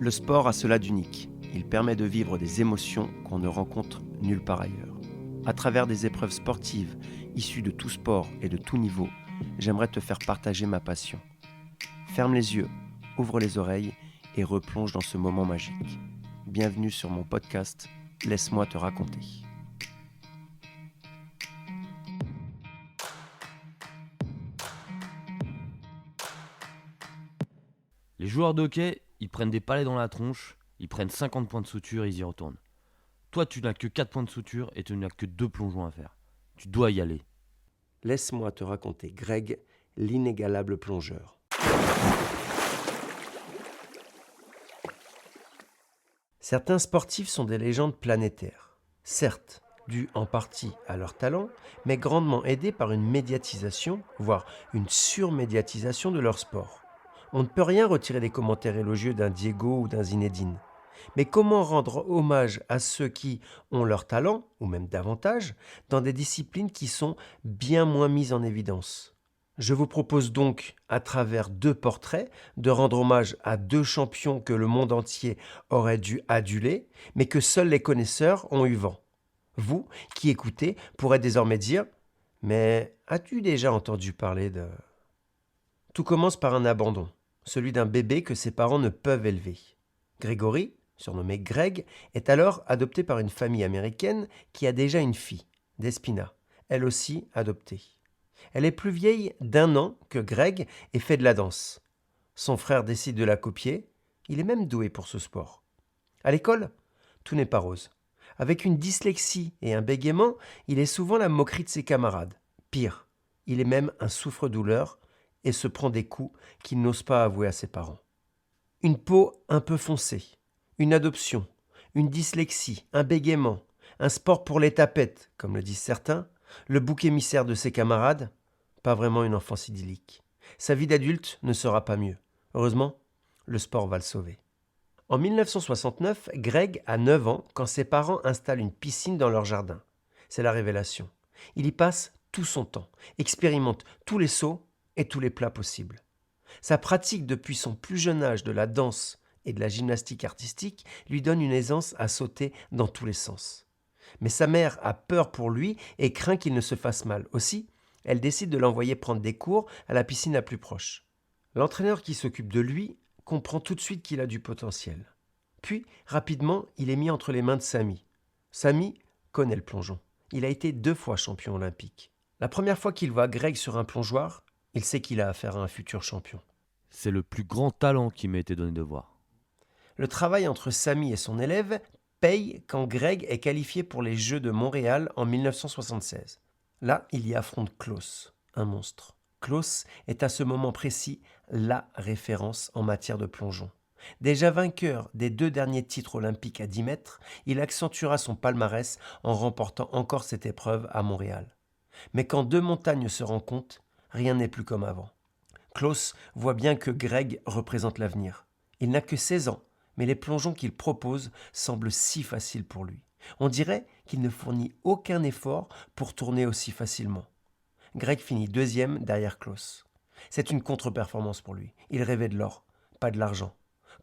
Le sport a cela d'unique. Il permet de vivre des émotions qu'on ne rencontre nulle part ailleurs. À travers des épreuves sportives issues de tout sport et de tout niveau, j'aimerais te faire partager ma passion. Ferme les yeux, ouvre les oreilles et replonge dans ce moment magique. Bienvenue sur mon podcast Laisse-moi te raconter. Les joueurs de hockey, ils prennent des palets dans la tronche, ils prennent 50 points de suture et ils y retournent. Toi, tu n'as que 4 points de suture et tu n'as que 2 plongeons à faire. Tu dois y aller. Laisse-moi te raconter Greg, l'inégalable plongeur. Certains sportifs sont des légendes planétaires. Certes, dus en partie à leur talent, mais grandement aidés par une médiatisation, voire une surmédiatisation de leur sport. On ne peut rien retirer des commentaires élogieux d'un Diego ou d'un Zinedine. Mais comment rendre hommage à ceux qui ont leur talent, ou même davantage, dans des disciplines qui sont bien moins mises en évidence ? Je vous propose donc, à travers 2 portraits, de rendre hommage à 2 champions que le monde entier aurait dû aduler, mais que seuls les connaisseurs ont eu vent. Vous, qui écoutez, pourrez désormais dire « Mais as-tu déjà entendu parler de… » Tout commence par un abandon, celui d'un bébé que ses parents ne peuvent élever. Grégory, surnommé Greg, est alors adopté par une famille américaine qui a déjà une fille, Despina, elle aussi adoptée. Elle est plus vieille d'1 an que Greg et fait de la danse. Son frère décide de la copier, il est même doué pour ce sport. À l'école, tout n'est pas rose. Avec une dyslexie et un bégaiement, il est souvent la moquerie de ses camarades. Pire, il est même un souffre-douleur et se prend des coups qu'il n'ose pas avouer à ses parents. Une peau un peu foncée, une adoption, une dyslexie, un bégaiement, un sport pour les tapettes, comme le disent certains, le bouc émissaire de ses camarades, pas vraiment une enfance idyllique. Sa vie d'adulte ne sera pas mieux. Heureusement, le sport va le sauver. En 1969, Greg a 9 ans quand ses parents installent une piscine dans leur jardin. C'est la révélation. Il y passe tout son temps, expérimente tous les sauts et tous les plats possibles. Sa pratique depuis son plus jeune âge de la danse et de la gymnastique artistique lui donne une aisance à sauter dans tous les sens. Mais sa mère a peur pour lui et craint qu'il ne se fasse mal. Aussi, elle décide de l'envoyer prendre des cours à la piscine la plus proche. L'entraîneur qui s'occupe de lui comprend tout de suite qu'il a du potentiel. Puis, rapidement, il est mis entre les mains de Samy. Samy connaît le plongeon. Il a été 2 fois champion olympique. La première fois qu'il voit Greg sur un plongeoir, il sait qu'il a affaire à un futur champion. C'est le plus grand talent qui m'a été donné de voir. Le travail entre Samy et son élève paye quand Greg est qualifié pour les Jeux de Montréal en 1976. Là, il y affronte Klaus, un monstre. Klaus est à ce moment précis la référence en matière de plongeon. Déjà vainqueur des 2 derniers titres olympiques à 10 mètres, il accentuera son palmarès en remportant encore cette épreuve à Montréal. Mais quand 2 montagnes se rencontrent, rien n'est plus comme avant. Klaus voit bien que Greg représente l'avenir. Il n'a que 16 ans, mais les plongeons qu'il propose semblent si faciles pour lui. On dirait qu'il ne fournit aucun effort pour tourner aussi facilement. Greg finit 2e derrière Klaus. C'est une contre-performance pour lui. Il rêvait de l'or, pas de l'argent.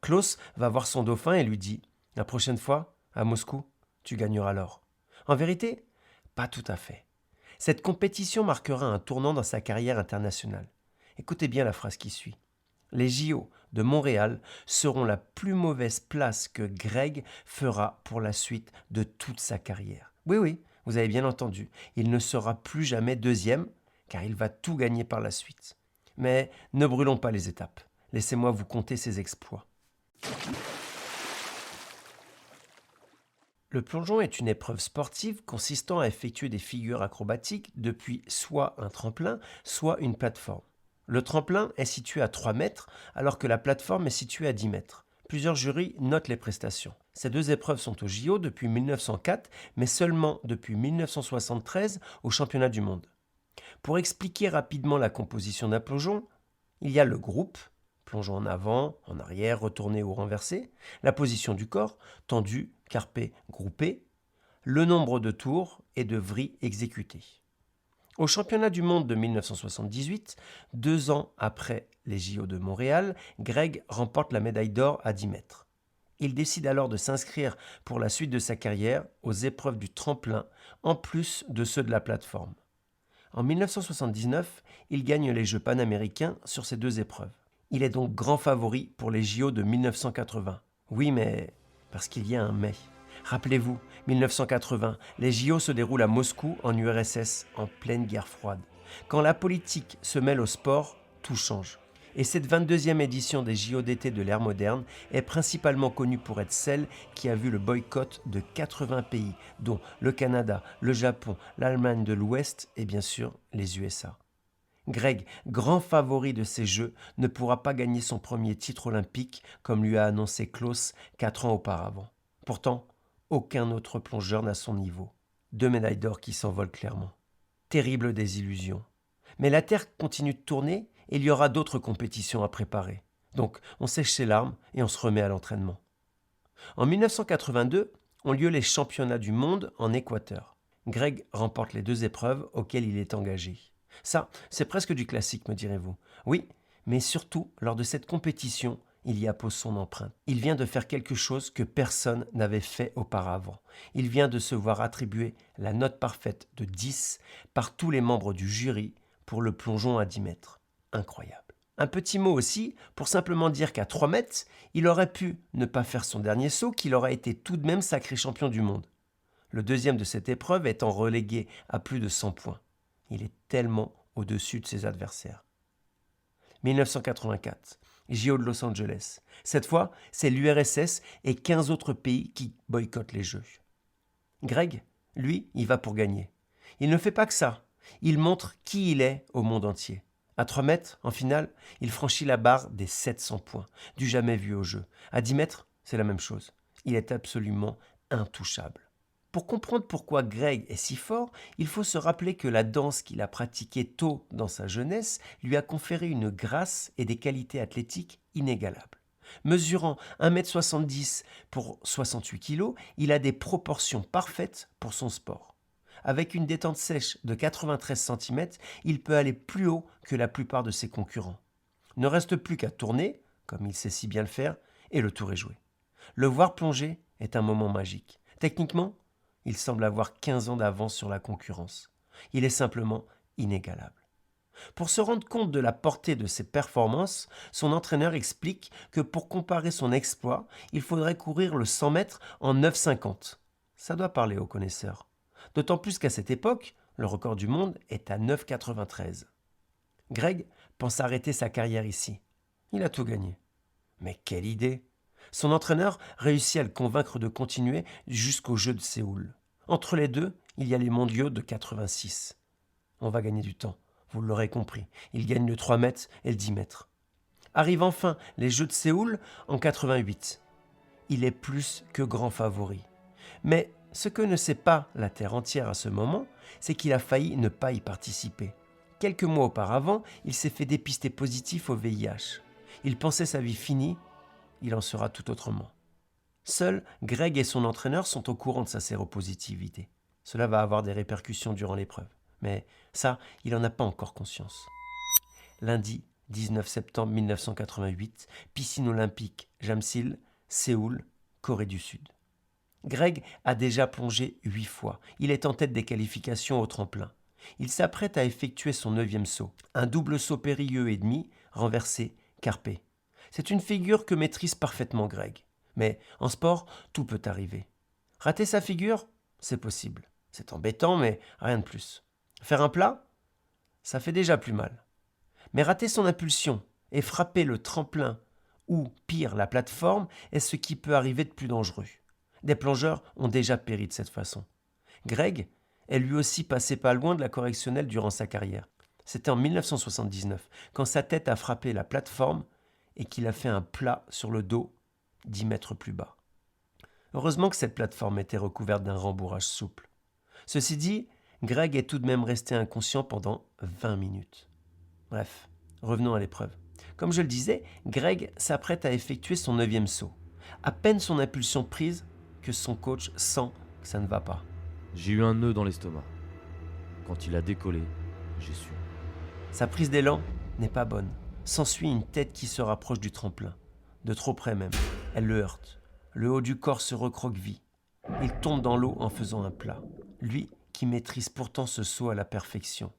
Klaus va voir son dauphin et lui dit « La prochaine fois, à Moscou, tu gagneras l'or. » En vérité, pas tout à fait. Cette compétition marquera un tournant dans sa carrière internationale. Écoutez bien la phrase qui suit. Les JO de Montréal seront la plus mauvaise place que Greg fera pour la suite de toute sa carrière. Oui, vous avez bien entendu, il ne sera plus jamais 2e, car il va tout gagner par la suite. Mais ne brûlons pas les étapes. Laissez-moi vous conter ses exploits. Le plongeon est une épreuve sportive consistant à effectuer des figures acrobatiques depuis soit un tremplin, soit une plateforme. Le tremplin est situé à 3 mètres, alors que la plateforme est située à 10 mètres. Plusieurs jurys notent les prestations. Ces 2 épreuves sont au JO depuis 1904, mais seulement depuis 1973 au championnat du monde. Pour expliquer rapidement la composition d'un plongeon, il y a le groupe, plongeon en avant, en arrière, retourné ou renversé, la position du corps, tendu, carpé, groupé, le nombre de tours et de vrilles exécutés. Au championnat du monde de 1978, 2 ans après les JO de Montréal, Greg remporte la médaille d'or à 10 mètres. Il décide alors de s'inscrire pour la suite de sa carrière aux épreuves du tremplin, en plus de ceux de la plateforme. En 1979, il gagne les Jeux panaméricains sur ces 2 épreuves. Il est donc grand favori pour les JO de 1980. Oui, mais parce qu'il y a un mais. Rappelez-vous, 1980, les JO se déroulent à Moscou, en URSS, en pleine guerre froide. Quand la politique se mêle au sport, tout change. Et cette 22e édition des JO d'été de l'ère moderne est principalement connue pour être celle qui a vu le boycott de 80 pays, dont le Canada, le Japon, l'Allemagne de l'Ouest et bien sûr les USA. Greg, grand favori de ces Jeux, ne pourra pas gagner son premier titre olympique comme lui a annoncé Klaus 4 ans auparavant. Pourtant, aucun autre plongeur n'a son niveau. 2 médailles d'or qui s'envolent clairement. Terrible désillusion. Mais la Terre continue de tourner et il y aura d'autres compétitions à préparer. Donc, on sèche ses larmes et on se remet à l'entraînement. En 1982, ont lieu les championnats du monde en Équateur. Greg remporte les 2 épreuves auxquelles il est engagé. Ça, c'est presque du classique, me direz-vous. Oui, mais surtout, lors de cette compétition, il y appose son empreinte. Il vient de faire quelque chose que personne n'avait fait auparavant. Il vient de se voir attribuer la note parfaite de 10 par tous les membres du jury pour le plongeon à 10 mètres. Incroyable. Un petit mot aussi pour simplement dire qu'à 3 mètres, il aurait pu ne pas faire son dernier saut, qu'il aurait été tout de même sacré champion du monde. Le deuxième de cette épreuve étant relégué à plus de 100 points. Il est tellement au-dessus de ses adversaires. 1984, JO de Los Angeles. Cette fois, c'est l'URSS et 15 autres pays qui boycottent les Jeux. Greg, lui, il va pour gagner. Il ne fait pas que ça. Il montre qui il est au monde entier. À 3 mètres, en finale, il franchit la barre des 700 points, du jamais vu au jeu. À 10 mètres, c'est la même chose. Il est absolument intouchable. Pour comprendre pourquoi Greg est si fort, il faut se rappeler que la danse qu'il a pratiquée tôt dans sa jeunesse lui a conféré une grâce et des qualités athlétiques inégalables. Mesurant 1,70 m pour 68 kg, il a des proportions parfaites pour son sport. Avec une détente sèche de 93 cm, il peut aller plus haut que la plupart de ses concurrents. Il ne reste plus qu'à tourner, comme il sait si bien le faire, et le tour est joué. Le voir plonger est un moment magique. Techniquement, il semble avoir 15 ans d'avance sur la concurrence. Il est simplement inégalable. Pour se rendre compte de la portée de ses performances, son entraîneur explique que pour comparer son exploit, il faudrait courir le 100 mètres en 9,50. Ça doit parler aux connaisseurs. D'autant plus qu'à cette époque, le record du monde est à 9,93. Greg pense arrêter sa carrière ici. Il a tout gagné. Mais quelle idée! Son entraîneur réussit à le convaincre de continuer jusqu'aux Jeux de Séoul. Entre les deux, il y a les mondiaux de 86. On va gagner du temps, vous l'aurez compris. Il gagne le 3 mètres et le 10 mètres. Arrivent enfin les Jeux de Séoul en 88. Il est plus que grand favori. Mais ce que ne sait pas la Terre entière à ce moment, c'est qu'il a failli ne pas y participer. Quelques mois auparavant, il s'est fait dépister positif au VIH. Il pensait sa vie finie, il en sera tout autrement. Seuls Greg et son entraîneur sont au courant de sa séropositivité. Cela va avoir des répercussions durant l'épreuve. Mais ça, il n'en a pas encore conscience. Lundi 19 septembre 1988, piscine olympique Jamsil, Séoul, Corée du Sud. Greg a déjà plongé 8 fois. Il est en tête des qualifications au tremplin. Il s'apprête à effectuer son 9e saut. Un double saut périlleux et demi, renversé, carpé. C'est une figure que maîtrise parfaitement Greg. Mais en sport, tout peut arriver. Rater sa figure, c'est possible. C'est embêtant, mais rien de plus. Faire un plat, ça fait déjà plus mal. Mais rater son impulsion et frapper le tremplin ou, pire, la plateforme, est ce qui peut arriver de plus dangereux. Des plongeurs ont déjà péri de cette façon. Greg est lui aussi passé pas loin de la correctionnelle durant sa carrière. C'était en 1979, quand sa tête a frappé la plateforme et qu'il a fait un plat sur le dos 10 mètres plus bas. Heureusement que cette plateforme était recouverte d'un rembourrage souple. Ceci dit, Greg est tout de même resté inconscient pendant 20 minutes. Bref, revenons à l'épreuve. Comme je le disais, Greg s'apprête à effectuer son 9e saut. À peine son impulsion prise que son coach sent que ça ne va pas. J'ai eu un nœud dans l'estomac. Quand il a décollé, j'ai su. Sa prise d'élan n'est pas bonne. S'ensuit une tête qui se rapproche du tremplin. De trop près même. Elle le heurte. Le haut du corps se recroqueville. Il tombe dans l'eau en faisant un plat. Lui qui maîtrise pourtant ce saut à la perfection.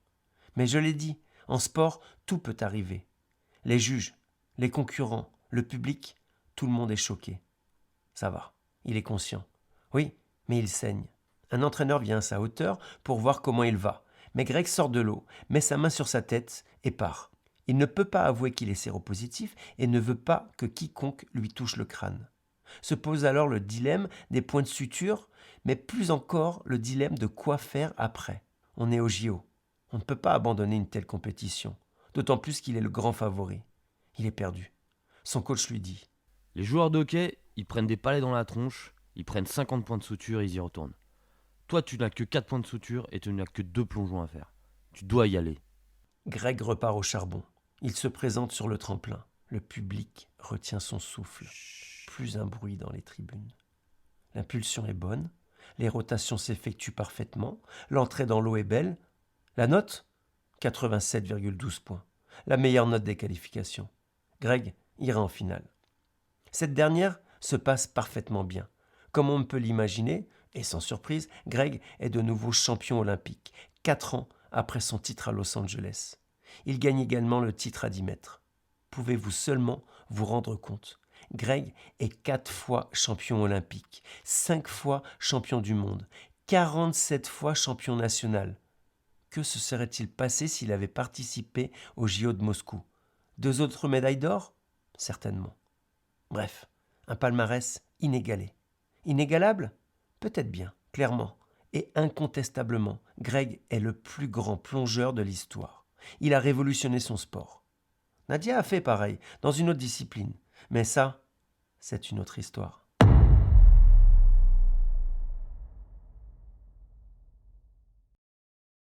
Mais je l'ai dit, en sport, tout peut arriver. Les juges, les concurrents, le public, tout le monde est choqué. Ça va, il est conscient. Oui, mais il saigne. Un entraîneur vient à sa hauteur pour voir comment il va. Mais Greg sort de l'eau, met sa main sur sa tête et part. Il ne peut pas avouer qu'il est séropositif et ne veut pas que quiconque lui touche le crâne. Se pose alors le dilemme des points de suture, mais plus encore le dilemme de quoi faire après. On est au JO. On ne peut pas abandonner une telle compétition, d'autant plus qu'il est le grand favori. Il est perdu. Son coach lui dit « Les joueurs d'hockey, ils prennent des palets dans la tronche, ils prennent 50 points de suture et ils y retournent. Toi, tu n'as que 4 points de suture et tu n'as que 2 plongeons à faire. Tu dois y aller. » Greg repart au charbon. Il se présente sur le tremplin. Le public retient son souffle. Plus un bruit dans les tribunes. L'impulsion est bonne. Les rotations s'effectuent parfaitement. L'entrée dans l'eau est belle. La note 87,12 points. La meilleure note des qualifications. Greg ira en finale. Cette dernière se passe parfaitement bien. Comme on peut l'imaginer, et sans surprise, Greg est de nouveau champion olympique, 4 ans après son titre à Los Angeles. Il gagne également le titre à 10 mètres. Pouvez-vous seulement vous rendre compte ? Greg est 4 fois champion olympique, 5 fois champion du monde, 47 fois champion national. Que se serait-il passé s'il avait participé au JO de Moscou ? 2 autres médailles d'or ? Certainement. Bref, un palmarès inégalé. Inégalable ? Peut-être bien, clairement. Et incontestablement, Greg est le plus grand plongeur de l'histoire. Il a révolutionné son sport. Nadia a fait pareil, dans une autre discipline. Mais ça, c'est une autre histoire.